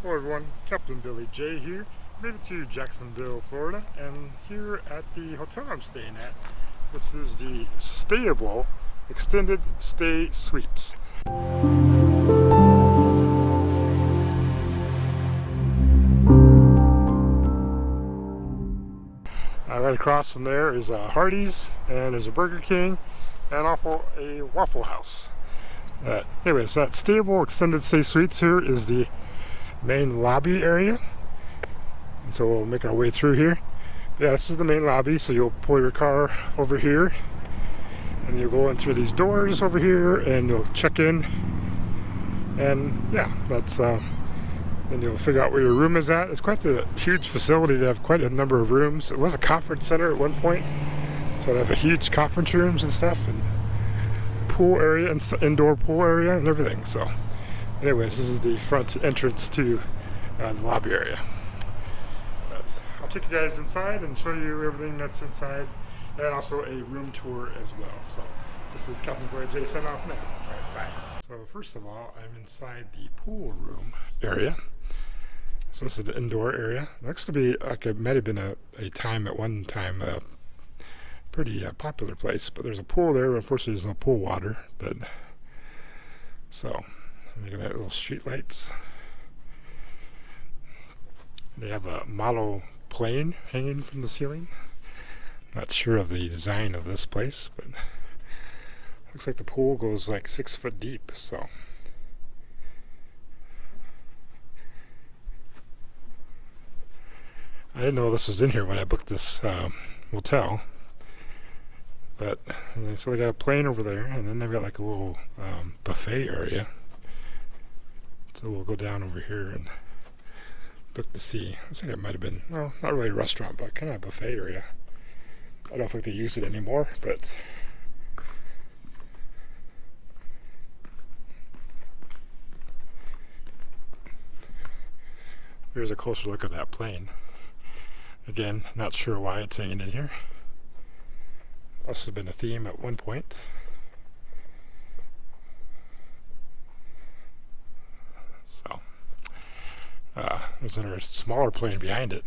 Hello everyone, Captain Billy J here. Made it to Jacksonville, Florida, and here at the hotel I'm staying at, which is the Stayable Extended Stay Suites. Right across from there is a Hardee's, and there's a Burger King, and also a Waffle House. Anyways, that Stayable Extended Stay Suites here is the main lobby area, and so we'll make our way through here. Yeah, this is the main lobby, so you'll pull your car over here and you'll go in through these doors over here and you'll check in, and yeah, that's then you'll figure out where your room is at. It's quite a huge facility. They have quite a number of rooms. It was a conference center at one point, so they have a huge conference rooms and stuff, and pool area and indoor pool area and everything. So anyways, this is the front entrance to the lobby area. But I'll take you guys inside and show you everything that's inside, and also a room tour as well. So this is Captain Billy J signing off now. All right, bye. So first of all, I'm inside the pool room area. So this is the indoor area. It looks to be like it might have been a time at one time a pretty popular place, but there's a pool there. Unfortunately, there's no pool water, but so. Look at that, little street lights. They have a model plane hanging from the ceiling. Not sure of the design of this place, but looks like the pool goes like 6 foot deep. So I didn't know this was in here when I booked this motel. But so they got a plane over there, and then they've got like a little buffet area. So we'll go down over here and look to see. I think it might have been, well, not really a restaurant, but kind of a buffet area. I don't think they use it anymore, but here's a closer look at that plane. Again, not sure why it's hanging in here. Must have been a theme at one point. So there's another smaller plane behind it,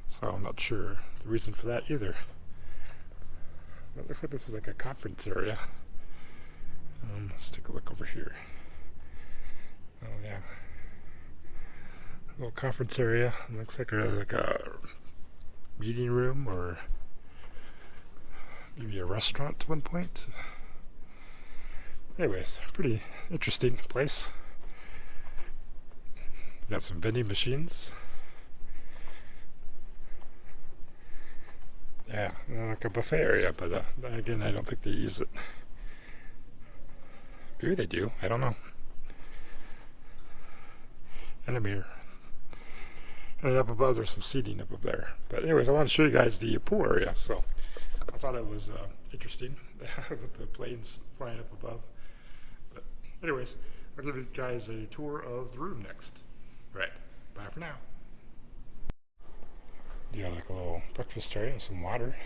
so I'm not sure the reason for that either. It looks like this is like a conference area. Let's take a look over here. Oh yeah, a little conference area. It looks like there's like a meeting room or maybe a restaurant at one point. Anyways, pretty interesting place. Got some vending machines. Yeah, like a buffet area, but again, I don't think they use it. Maybe they do, I don't know. And a mirror. And up above, there's some seating up there. But anyways, I want to show you guys the pool area, so I thought it was interesting with the planes flying up above. But anyways, I'll give you guys a tour of the room next. Right, bye for now. You got like a little breakfast area, some water,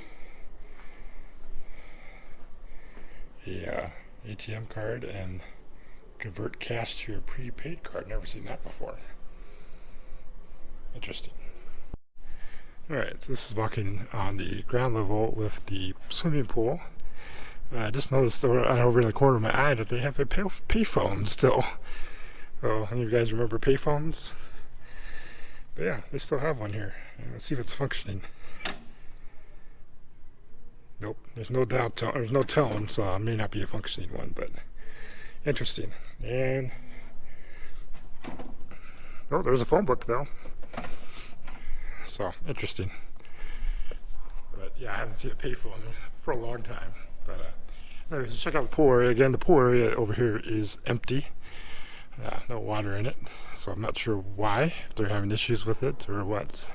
a ATM card, and convert cash to your prepaid card. Never seen that before. Interesting. Alright, so this is walking on the ground level with the swimming pool. I just noticed over in the corner of my eye that they have a payphone still. So, any of you guys remember payphones? But yeah, they still have one here. Let's see if it's functioning. Nope, there's no tone, so it may not be a functioning one, but interesting. And oh, there's a phone book though. So interesting. But yeah, I haven't seen a payphone for a long time. But anyways, let's check out the pool area. Again, the pool area over here is empty. No water in it, so I'm not sure why, if they're having issues with it or what.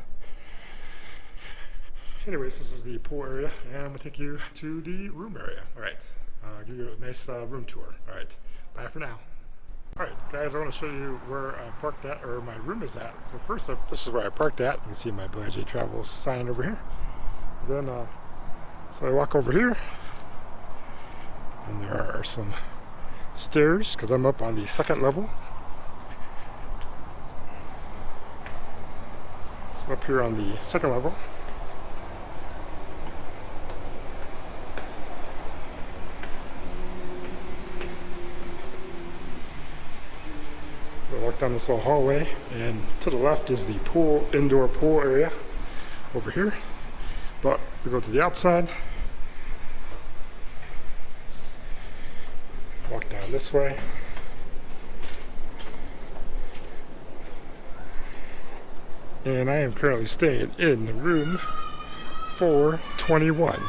Anyways, this is the pool area, and I'm going to take you to the room area. Alright, I'll give you a nice room tour. Alright, bye for now. Alright guys, I want to show you where I parked at, or my room is at. So first up, this is where I parked at. You can see my Billy J Travels sign over here. Then, so I walk over here, and there are some stairs because I'm up on the second level. So up here on the second level. Walk down this little hallway, and to the left is the pool, indoor pool area over here. But we go to the outside, walk down this way, and I am currently staying in room 421.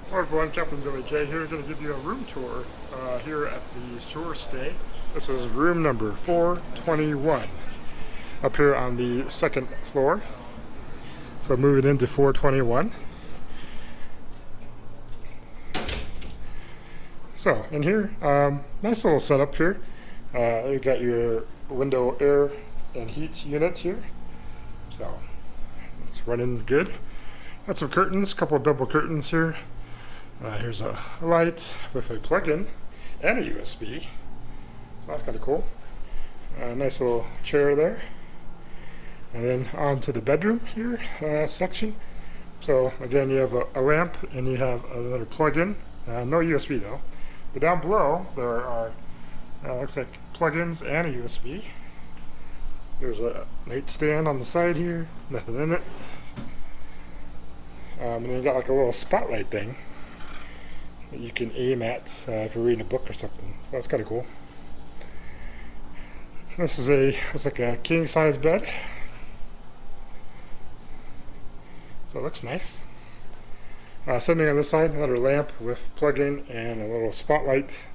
Hello everyone, Captain Billy J here, going to give you a room tour here at the Shore Stay. This is room number 421 up here on the second floor. So moving into 421. So in here, nice little setup here. You got your window air and heat unit here. So it's running good. Got some curtains, a couple of double curtains here. Here's a light with a plug-in and a USB. So that's kind of cool. Nice little chair there. And then on to the bedroom here section. So again, you have a lamp and you have another plug-in. No USB though. But down below there are looks like plug-ins and a USB. There's a nightstand on the side here. Nothing in it. And then you got like a little spotlight thing that you can aim at if you're reading a book or something. So that's kind of cool. This is it's like a king size bed. So it looks nice. Sitting on this side, another lamp with plug-in and a little spotlight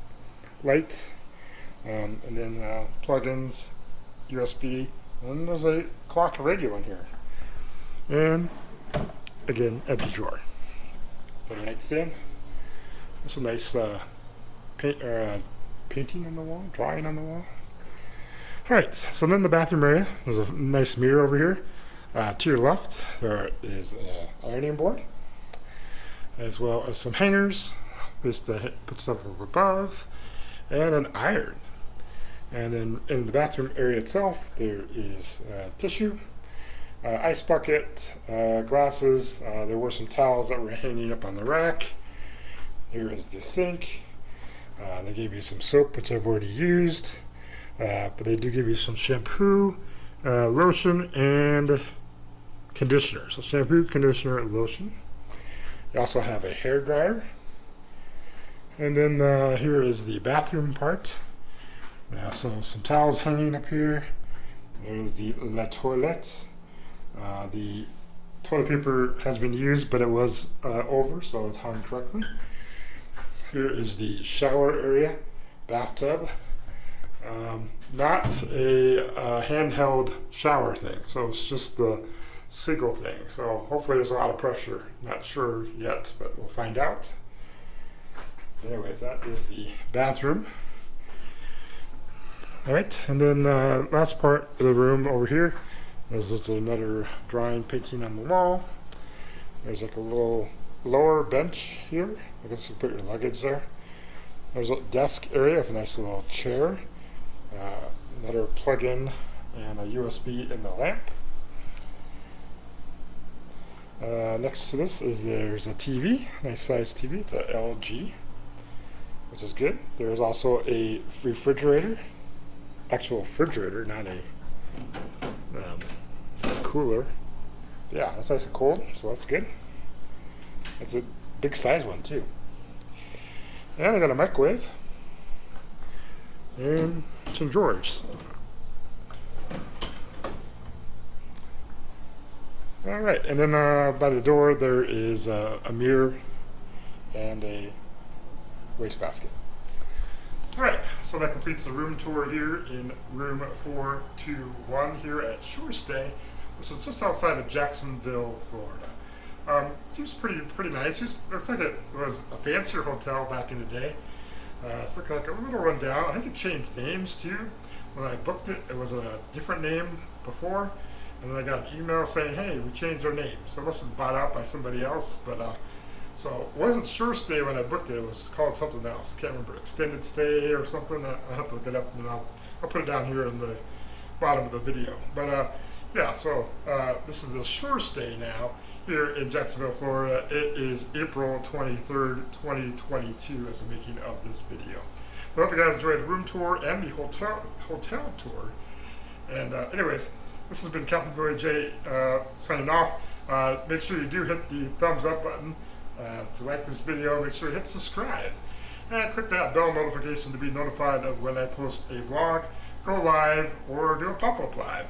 light. And then plug-ins, USB, and there's a clock radio in here. And again, empty drawer. Little nightstand. That's a nice painting on the wall, drawing on the wall. Alright, so then the bathroom area, there's a nice mirror over here. To your left, there is an ironing board, as well as some hangers, just to put stuff up above, and an iron. And then in the bathroom area itself, there is tissue, ice bucket, glasses. There were some towels that were hanging up on the rack. Here is the sink. They gave you some soap, which I've already used, but they do give you some shampoo, lotion, and conditioner. So shampoo, conditioner, and lotion. You also have a hair dryer. And then here is the bathroom part. So some towels hanging up here. There's the la toilette. The toilet paper has been used, but it was over, so it's hung correctly. Here is the shower area, bathtub. Not a handheld shower thing, so it's just the single thing. So hopefully there's a lot of pressure. Not sure yet, but we'll find out. Anyways, that is the bathroom. All right, and then last part of the room over here. There's another drawing painting on the wall. There's like a little lower bench here. I guess you can put your luggage there. There's a desk area with a nice little chair. Another plug-in and a USB in the lamp. Next to this is there's a TV, nice size TV. It's a LG, which is good. There's also a refrigerator, actual refrigerator, not a just a cooler. Yeah, that's nice and cold, so that's good. It's a big size one too. And I got a microwave and some drawers. All right, and then by the door there is a mirror and a wastebasket. All right, so that completes the room tour here in room 421 here at Shore Stay, which is just outside of Jacksonville, Florida. Seems pretty nice. Just looks like it was a fancier hotel back in the day. It's looking like a little rundown. I think it changed names too. When I booked it, it was a different name before, and then I got an email saying, "Hey, we changed our name." So it must have been bought out by somebody else, but So it wasn't Sure Stay when I booked it. It was called something else. I can't remember. Extended Stay or something. I'll have to look it up, and I'll put it down here in the bottom of the video. But yeah, so this is the Sure Stay now here in Jacksonville, Florida. It is April 23rd, 2022 as the making of this video. I hope you guys enjoyed the room tour and the hotel tour. And anyways, this has been Captain Billy J signing off. Make sure you do hit the thumbs up button to like this video. Make sure you hit subscribe. And click that bell notification to be notified of when I post a vlog, go live, or do a pop-up live.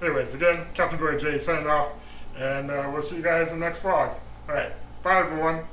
Anyways, again, Captain Billy J signing off. And we'll see you guys in the next vlog. Alright, bye everyone.